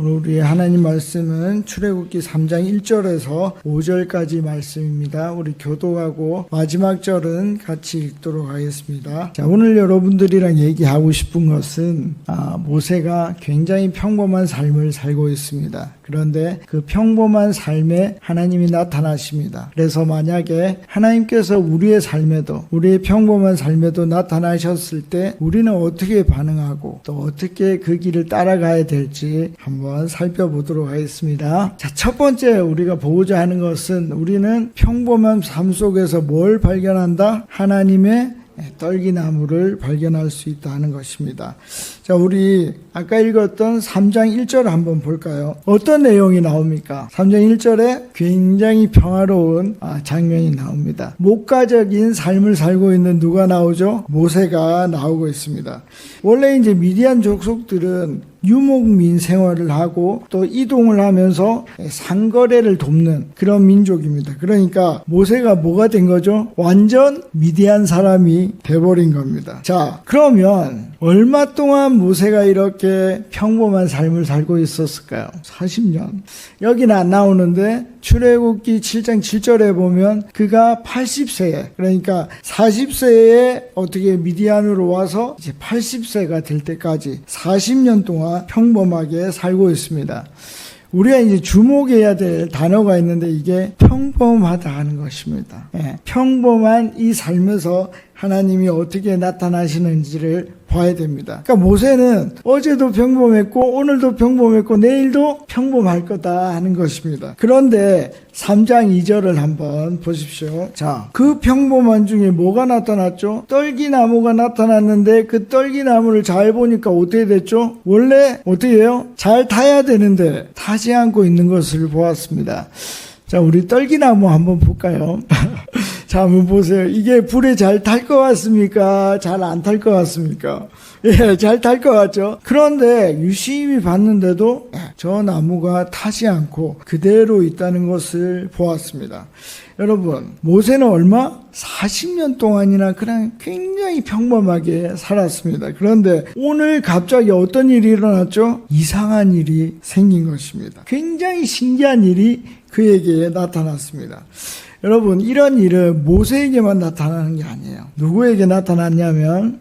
오늘 우리 하나님 말씀은 출애굽기 3장 1절에서 5절까지 말씀입니다. 우리 교독하고 마지막 절은 같이 읽도록 하겠습니다. 자, 오늘 여러분들이랑 얘기하고 싶은 것은 모세가 굉장히 평범한 삶을 살고 있습니다. 그런데 그 평범한 삶에 하나님이 나타나십니다. 그래서 만약에 하나님께서 우리의 삶에도, 우리의 평범한 삶에도 나타나셨을 때 우리는 어떻게 반응하고 또 어떻게 그 길을 따라가야 될지 한번 살펴보도록 하겠습니다. 자, 첫 번째 우리가 보고자 하는 것은 우리는 평범한 삶 속에서 뭘 발견한다? 하나님의 떨기나무를 발견할 수 있다는 것입니다. 자, 우리 아까 읽었던 3장 1절 한번 볼까요? 어떤 내용이 나옵니까? 3장 1절에 굉장히 평화로운 장면이 나옵니다. 목가적인 삶을 살고 있는 누가 나오죠? 모세가 나오고 있습니다. 원래 이제 미디안 족속들은 유목민 생활을 하고 또 이동을 하면서 상거래를 돕는 그런 민족입니다. 그러니까 모세가 뭐가 된 거죠? 완전 미디안 사람이 돼버린 겁니다. 자, 그러면 얼마 동안 모세가 이렇게 평범한 삶을 살고 있었을까요? 40년. 여기는 안 나오는데 출애굽기 7장 7절에 보면 그가 80세에, 그러니까 40세에 어떻게 미디안으로 와서 이제 80세가 될 때까지 40년 동안 평범하게 살고 있습니다. 우리가 이제 주목해야 될 단어가 있는데 이게 평범하다 하는 것입니다. 평범한 이 삶에서 하나님이 어떻게 나타나시는지를 봐야 됩니다. 그러니까 모세는 어제도 평범했고 오늘도 평범했고 내일도 평범할 거다 하는 것입니다. 그런데 3장 2절을 한번 보십시오. 자, 그 평범한 중에 뭐가 나타났죠? 떨기나무가 나타났는데 그 떨기나무를 잘 보니까 어떻게 됐죠? 원래 어떻게 해요? 잘 타야 되는데 타지 않고 있는 것을 보았습니다. 자, 우리 떨기나무 한번 볼까요? 자, 한번 보세요. 이게 불에 잘 탈 것 같습니까? 잘 안 탈 것 같습니까? 예, 잘 탈 것 같죠? 그런데 유심히 봤는데도 저 나무가 타지 않고 그대로 있다는 것을 보았습니다. 여러분, 모세는 얼마? 40년 동안이나 그냥 굉장히 평범하게 살았습니다. 그런데 오늘 갑자기 어떤 일이 일어났죠? 이상한 일이 생긴 것입니다. 굉장히 신기한 일이 그에게 나타났습니다. 여러분, 이런 일은 모세에게만 나타나는 게 아니에요. 누구에게 나타났냐면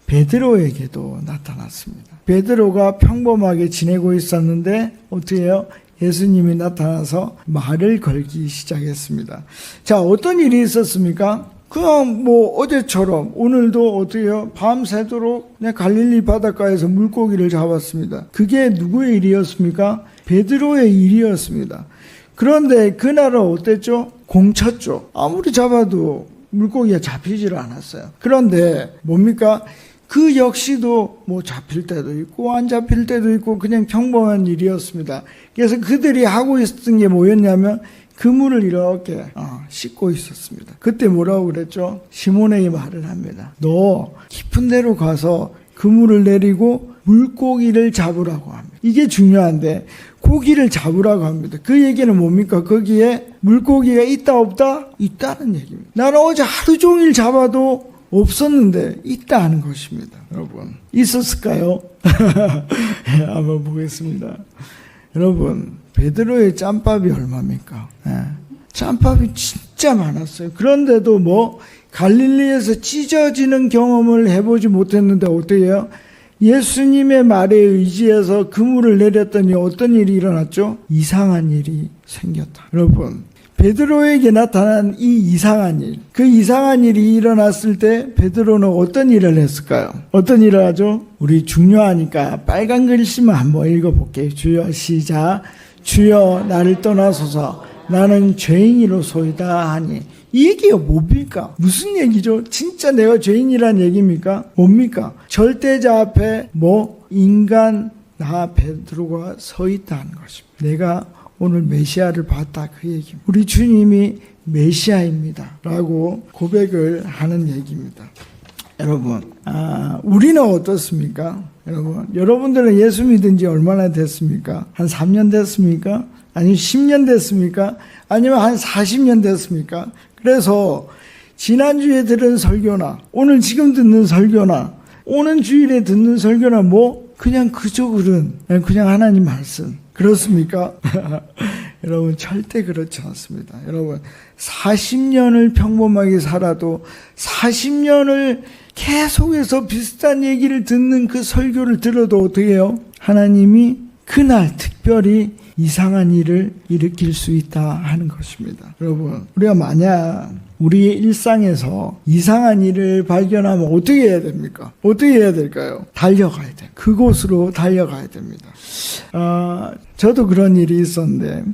베드로에게도 나타났습니다. 베드로가 평범하게 지내고 있었는데 어떻게 해요? 예수님이 나타나서 말을 걸기 시작했습니다. 자, 어떤 일이 있었습니까? 그냥 어제처럼 오늘도 어떻게 해요? 밤새도록 갈릴리 바닷가에서 물고기를 잡았습니다. 그게 누구의 일이었습니까? 베드로의 일이었습니다. 그런데 그날은 어땠죠? 공쳤죠. 아무리 잡아도 물고기가 잡히질 않았어요. 그런데 뭡니까? 그 역시도 잡힐 때도 있고 안 잡힐 때도 있고 그냥 평범한 일이었습니다. 그래서 그들이 하고 있었던 게 뭐였냐면 그물을 이렇게 씻고 있었습니다. 그때 뭐라고 그랬죠? 시몬에게 말을 합니다. 너 깊은 데로 가서 그물을 내리고 물고기를 잡으라고 합니다. 이게 중요한데 고기를 잡으라고 합니다. 그 얘기는 뭡니까? 거기에 물고기가 있다 없다? 있다는 얘기입니다. 나는 어제 하루 종일 잡아도 없었는데 있다 하는 것입니다. 여러분, 있었을까요? 한번 보겠습니다. 여러분, 베드로의 짬밥이 얼마입니까? 짬밥이 진짜 많았어요. 그런데도 갈릴리에서 찢어지는 경험을 해보지 못했는데 어떻게 해요? 예수님의 말에 의지해서 그물을 내렸더니 어떤 일이 일어났죠? 이상한 일이 생겼다. 여러분, 베드로에게 나타난 이 이상한 일, 그 이상한 일이 일어났을 때 베드로는 어떤 일을 했을까요? 어떤 일을 하죠? 우리 중요하니까 빨간 글씨만 한번 읽어볼게요. 주여, 시작. 주여, 나를 떠나소서 나는 죄인이로소이다 하니. 이 얘기가 뭡니까? 무슨 얘기죠? 진짜 내가 죄인이란 얘기입니까? 뭡니까? 절대자 앞에 인간 나 베드로가 서 있다는 것입니다. 내가 오늘 메시아를 봤다 그 얘기입니다. 우리 주님이 메시아입니다 라고 고백을 하는 얘기입니다. 여러분, 우리는 어떻습니까? 여러분들은 예수 믿은 지 얼마나 됐습니까? 한 3년 됐습니까? 아니면 10년 됐습니까? 아니면 한 40년 됐습니까? 그래서 지난주에 들은 설교나 오늘 지금 듣는 설교나 오는 주일에 듣는 설교나 그냥 그저 그냥 하나님 말씀. 그렇습니까? 여러분 절대 그렇지 않습니다. 여러분 40년을 평범하게 살아도 40년을 계속해서 비슷한 얘기를 듣는 그 설교를 들어도 어떻게 해요? 하나님이 그날 특별히 이상한 일을 일으킬 수 있다 하는 것입니다. 여러분 우리가 만약 우리의 일상에서 이상한 일을 발견하면 어떻게 해야 됩니까? 어떻게 해야 될까요? 달려가야 돼요. 그곳으로 달려가야 됩니다. 저도 그런 일이 있었는데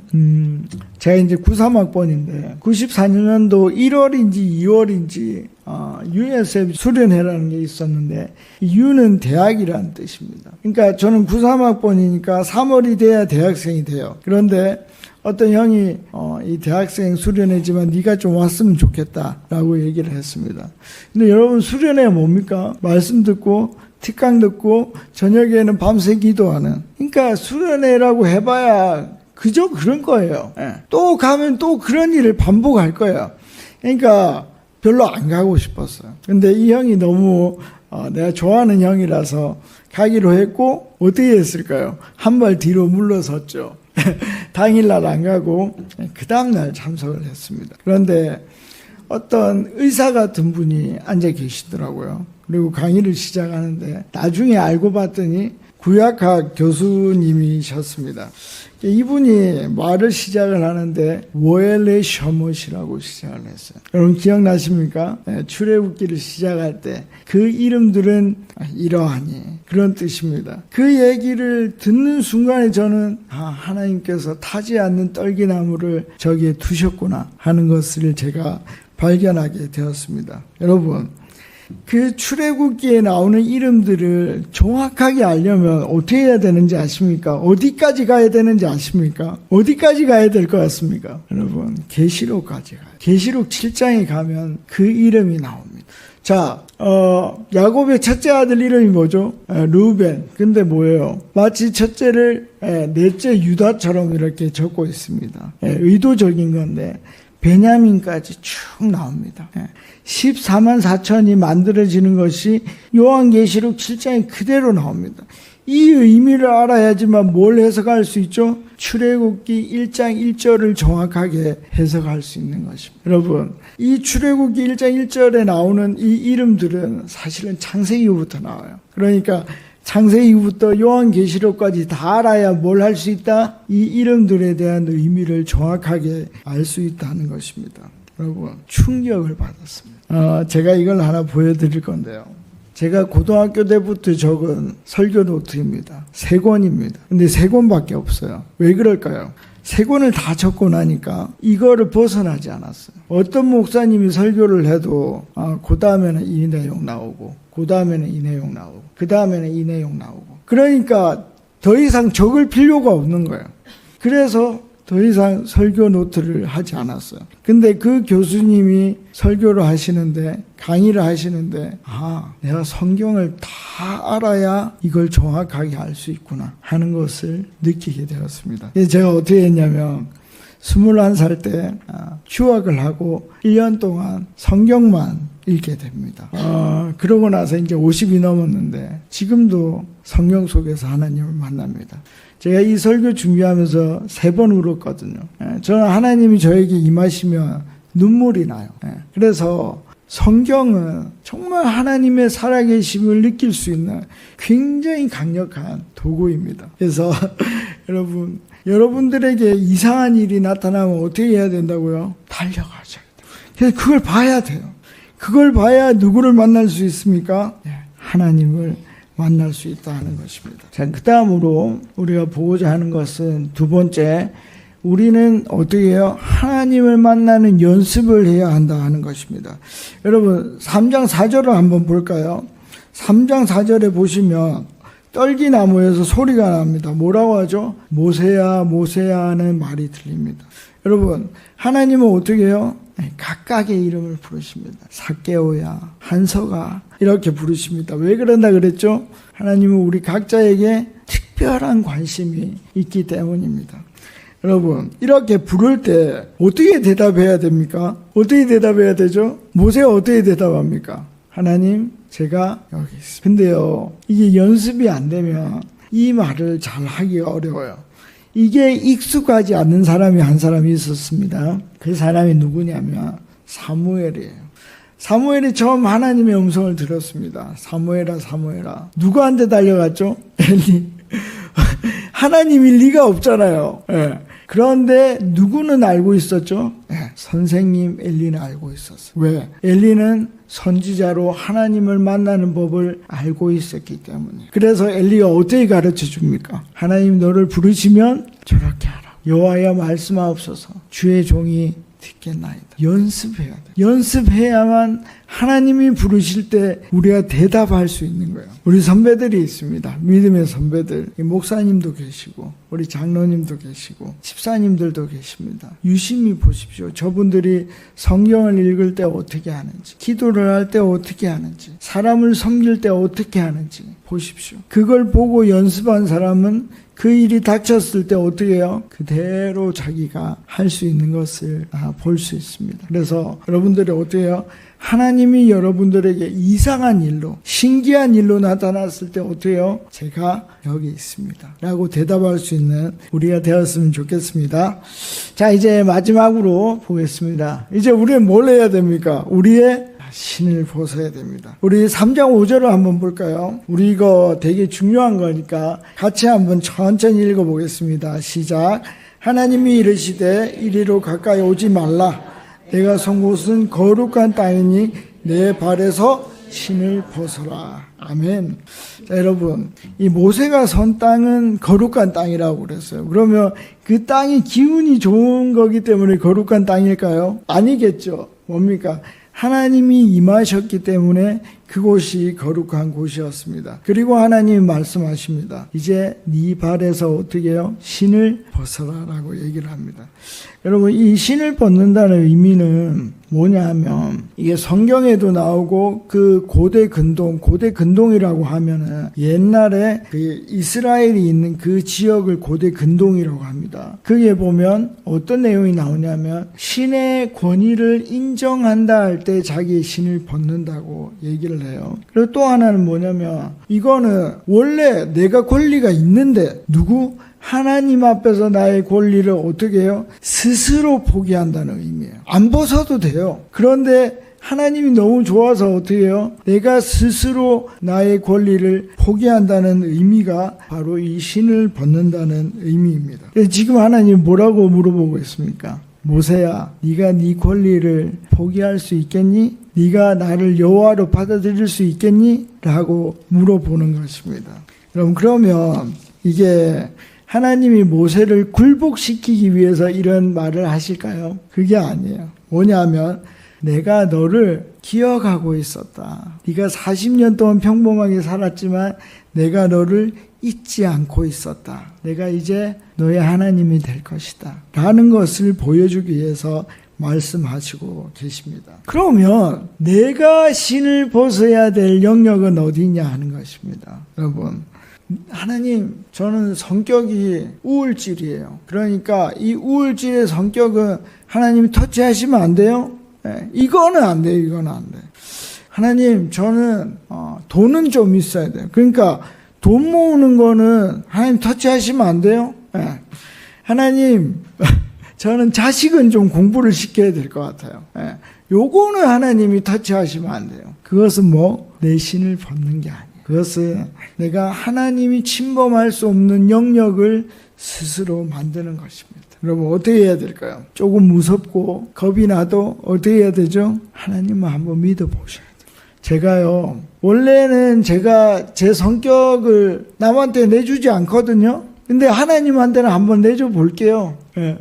제가 이제 93학번인데 94년도 1월인지 2월인지 USF 수련회라는 게 있었는데 U는 대학이라는 뜻입니다. 그러니까 저는 93학번이니까 3월이 돼야 대학생이 돼요. 그런데 어떤 형이 이 대학생 수련회지만 네가 좀 왔으면 좋겠다라고 얘기를 했습니다. 근데 여러분 수련회가 뭡니까? 말씀 듣고 특강 듣고 저녁에는 밤새 기도하는, 그러니까 수련회라고 해봐야 그저 그런 거예요. 또 가면 또 그런 일을 반복할 거예요. 그러니까 별로 안 가고 싶었어요. 근데 이 형이 너무 내가 좋아하는 형이라서 가기로 했고 어떻게 했을까요? 한 발 뒤로 물러섰죠. 당일날 안 가고 그 다음날 참석을 했습니다. 그런데 어떤 의사 같은 분이 앉아 계시더라고요. 그리고 강의를 시작하는데 나중에 알고 봤더니 구약학 교수님이셨습니다. 이분이 말을 시작을 하는데 워엘레 셔못이라고 시작을 했어요. 여러분 기억나십니까? 출애굽기를 시작할 때 그 이름들은 이러하니 그런 뜻입니다. 그 얘기를 듣는 순간에 저는 하나님께서 타지 않는 떨기나무를 저기에 두셨구나 하는 것을 제가 발견하게 되었습니다. 여러분 그 출애굽기에 나오는 이름들을 정확하게 알려면 어떻게 해야 되는지 아십니까? 어디까지 가야 되는지 아십니까? 어디까지 가야 될 것 같습니까? 여러분 계시록까지 가요. 계시록 7장에 가면 그 이름이 나옵니다. 자, 야곱의 첫째 아들 이름이 뭐죠? 르우벤. 근데 뭐예요? 마치 첫째를 넷째 유다처럼 이렇게 적고 있습니다. 의도적인 건데 베냐민까지 쭉 나옵니다. 14만 4천이 만들어지는 것이 요한계시록 7장에 그대로 나옵니다. 이 의미를 알아야지만 뭘 해석할 수 있죠? 출애굽기 1장 1절을 정확하게 해석할 수 있는 것입니다. 여러분, 이 출애굽기 1장 1절에 나오는 이 이름들은 사실은 창세기부터 나와요. 그러니까 창세기부터 요한계시록까지 다 알아야 뭘 할 수 있다? 이 이름들에 대한 의미를 정확하게 알 수 있다는 것입니다. 여러분 충격을 받았습니다. 제가 이걸 하나 보여드릴 건데요. 제가 고등학교 때부터 적은 설교 노트입니다. 3권입니다. 근데 3권밖에 없어요. 왜 그럴까요? 3권을 다 적고 나니까 이거를 벗어나지 않았어요. 어떤 목사님이 설교를 해도 그 다음에는 이 내용 나오고 그 다음에는 이 내용 나오고 그 다음에는 이 내용 나오고, 그러니까 더 이상 적을 필요가 없는 거예요. 그래서 더 이상 설교 노트를 하지 않았어요. 근데 그 교수님이 설교를 하시는데, 강의를 하시는데, 내가 성경을 다 알아야 이걸 정확하게 알 수 있구나 하는 것을 느끼게 되었습니다. 제가 어떻게 했냐면 21살 때 휴학을 하고 1년 동안 성경만 읽게 됩니다. 그러고 나서 이제 50이 넘었는데 지금도 성경 속에서 하나님을 만납니다. 제가 이 설교 준비하면서 3번 울었거든요. 저는 하나님이 저에게 임하시면 눈물이 나요. 그래서 성경은 정말 하나님의 살아계심을 느낄 수 있는 굉장히 강력한 도구입니다. 그래서 여러분들에게 이상한 일이 나타나면 어떻게 해야 된다고요? 달려가셔야 돼요. 그래서 그걸 봐야 돼요. 그걸 봐야 누구를 만날 수 있습니까? 하나님을 만날 수 있다 하는 것입니다. 자, 그 다음으로 우리가 보고자 하는 것은 두 번째, 우리는 어떻게 해요? 하나님을 만나는 연습을 해야 한다 하는 것입니다. 여러분 3장 4절을 한번 볼까요? 3장 4절에 보시면 떨기나무에서 소리가 납니다. 뭐라고 하죠? 모세야 모세야 하는 말이 들립니다. 여러분 하나님은 어떻게 해요? 각각의 이름을 부르십니다. 삭개오야, 한서가 이렇게 부르십니다. 왜 그런다 그랬죠? 하나님은 우리 각자에게 특별한 관심이 있기 때문입니다. 여러분 이렇게 부를 때 어떻게 대답해야 됩니까? 어떻게 대답해야 되죠? 모세가 어떻게 대답합니까? 하나님, 제가 여기 있습니다. 근데요, 이게 연습이 안 되면 이 말을 잘 하기가 어려워요. 이게 익숙하지 않는 사람이 한 사람이 있었습니다. 그 사람이 누구냐면 사무엘이에요. 사무엘이 처음 하나님의 음성을 들었습니다. 사무엘아, 사무엘아. 누구한테 달려갔죠? 엘리. 하나님일 리가 없잖아요. 예. 그런데 누구는 알고 있었죠? 선생님 엘리는 알고 있었어요. 왜? 엘리는 선지자로 하나님을 만나는 법을 알고 있었기 때문에. 그래서 엘리가 어떻게 가르쳐 줍니까? 하나님 너를 부르시면 저렇게 하라. 여호와여 말씀하옵소서. 주의 종이 듣겠나이다. 연습해야 돼. 연습해야만 하나님이 부르실 때 우리가 대답할 수 있는 거예요. 우리 선배들이 있습니다. 믿음의 선배들. 목사님도 계시고 우리 장로님도 계시고 집사님들도 계십니다. 유심히 보십시오. 저분들이 성경을 읽을 때 어떻게 하는지, 기도를 할 때 어떻게 하는지, 사람을 섬길 때 어떻게 하는지 보십시오. 그걸 보고 연습한 사람은 그 일이 닥쳤을 때 어떻게 해요? 그대로 자기가 할 수 있는 것을 볼 수 있습니다. 그래서 여러분들이 어떻게 해요? 하나님이 여러분들에게 이상한 일로, 신기한 일로 나타났을 때 어떻게 해요? 제가 여기 있습니다. 라고 대답할 수 있는 우리가 되었으면 좋겠습니다. 자, 이제 마지막으로 보겠습니다. 이제 우리는 뭘 해야 됩니까? 우리의 신을 벗어야 됩니다. 우리 3장 5절을 한번 볼까요? 우리 이거 되게 중요한 거니까 같이 한번 천천히 읽어보겠습니다. 시작. 하나님이 이르시되 이리로 가까이 오지 말라. 내가 선 곳은 거룩한 땅이니 내 발에서 신을 벗어라. 아멘. 자, 여러분, 이 모세가 선 땅은 거룩한 땅이라고 그랬어요. 그러면 그 땅이 기운이 좋은 거기 때문에 거룩한 땅일까요? 아니겠죠. 뭡니까? 하나님이 임하셨기 때문에 그곳이 거룩한 곳이었습니다. 그리고 하나님이 말씀하십니다. 이제 네 발에서 어떻게 해요? 신을 벗어라라고 얘기를 합니다. 여러분, 이 신을 벗는다는 의미는 뭐냐 하면 이게 성경에도 나오고 그 고대 근동이라고 하면은 옛날에 그 이스라엘이 있는 그 지역을 고대 근동이라고 합니다. 그게 보면 어떤 내용이 나오냐면 신의 권위를 인정한다 할 때 자기의 신을 벗는다고 얘기를 해요. 그리고 또 하나는 뭐냐면 이거는 원래 내가 권리가 있는데 누구? 하나님 앞에서 나의 권리를 어떻게 해요? 스스로 포기한다는 의미예요. 안 벗어도 돼요. 그런데 하나님이 너무 좋아서 어떻게 해요? 내가 스스로 나의 권리를 포기한다는 의미가 바로 이 신을 벗는다는 의미입니다. 지금 하나님 뭐라고 물어보고 있습니까? 모세야, 네가 네 권리를 포기할 수 있겠니? 네가 나를 여호와로 받아들일 수 있겠니? 라고 물어보는 것입니다. 그러면 이게 하나님이 모세를 굴복시키기 위해서 이런 말을 하실까요? 그게 아니에요. 뭐냐면 내가 너를 기억하고 있었다. 네가 40년 동안 평범하게 살았지만 내가 너를 잊지 않고 있었다. 내가 이제 너의 하나님이 될 것이다. 라는 것을 보여주기 위해서 말씀하시고 계십니다. 그러면 내가 신을 벗어야 될 영역은 어디냐 하는 것입니다. 여러분, 하나님, 저는 성격이 우울질이에요. 그러니까 이 우울질의 성격은 하나님이 터치하시면 안 돼요? 네, 이거는 안 돼요. 이거는 안 돼요. 하나님, 저는 돈은 좀 있어야 돼요. 그러니까 돈 모으는 거는 하나님 터치하시면 안 돼요? 네. 하나님, 저는 자식은 좀 공부를 시켜야 될 것 같아요. 네. 요거는 하나님이 터치하시면 안 돼요. 그것은 내 신을 벗는 게 아니에요. 그것은 내가 하나님이 침범할 수 없는 영역을 스스로 만드는 것입니다. 여러분, 어떻게 해야 될까요? 조금 무섭고 겁이 나도 어떻게 해야 되죠? 하나님을 한번 믿어보셔야 돼요. 제가요, 원래는 제가 제 성격을 남한테 내주지 않거든요. 근데 하나님한테는 한번 내줘 볼게요. 네.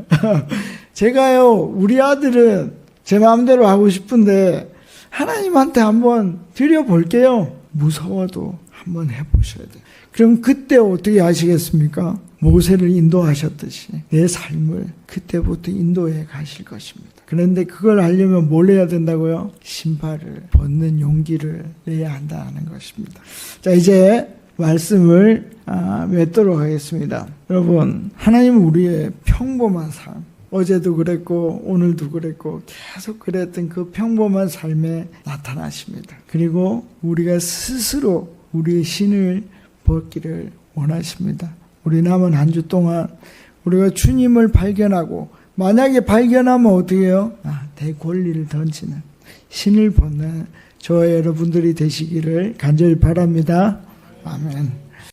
제가요, 우리 아들은 제 마음대로 하고 싶은데 하나님한테 한번 드려볼게요. 무서워도 한번 해보셔야 돼요. 그럼 그때 어떻게 하시겠습니까? 모세를 인도하셨듯이 내 삶을 그때부터 인도해 가실 것입니다. 그런데 그걸 하려면 뭘 해야 된다고요? 신발을 벗는 용기를 내야 한다는 것입니다. 자, 이제 말씀을 맺도록 하겠습니다. 여러분, 하나님은 우리의 평범한 삶, 어제도 그랬고 오늘도 그랬고 계속 그랬던 그 평범한 삶에 나타나십니다. 그리고 우리가 스스로 우리의 신을 벗기를 원하십니다. 우리 남은 한 주 동안 우리가 주님을 발견하고, 만약에 발견하면 어떻게 해요? 대권리를 던지는, 신을 벗는 저와 여러분들이 되시기를 간절히 바랍니다. 아멘.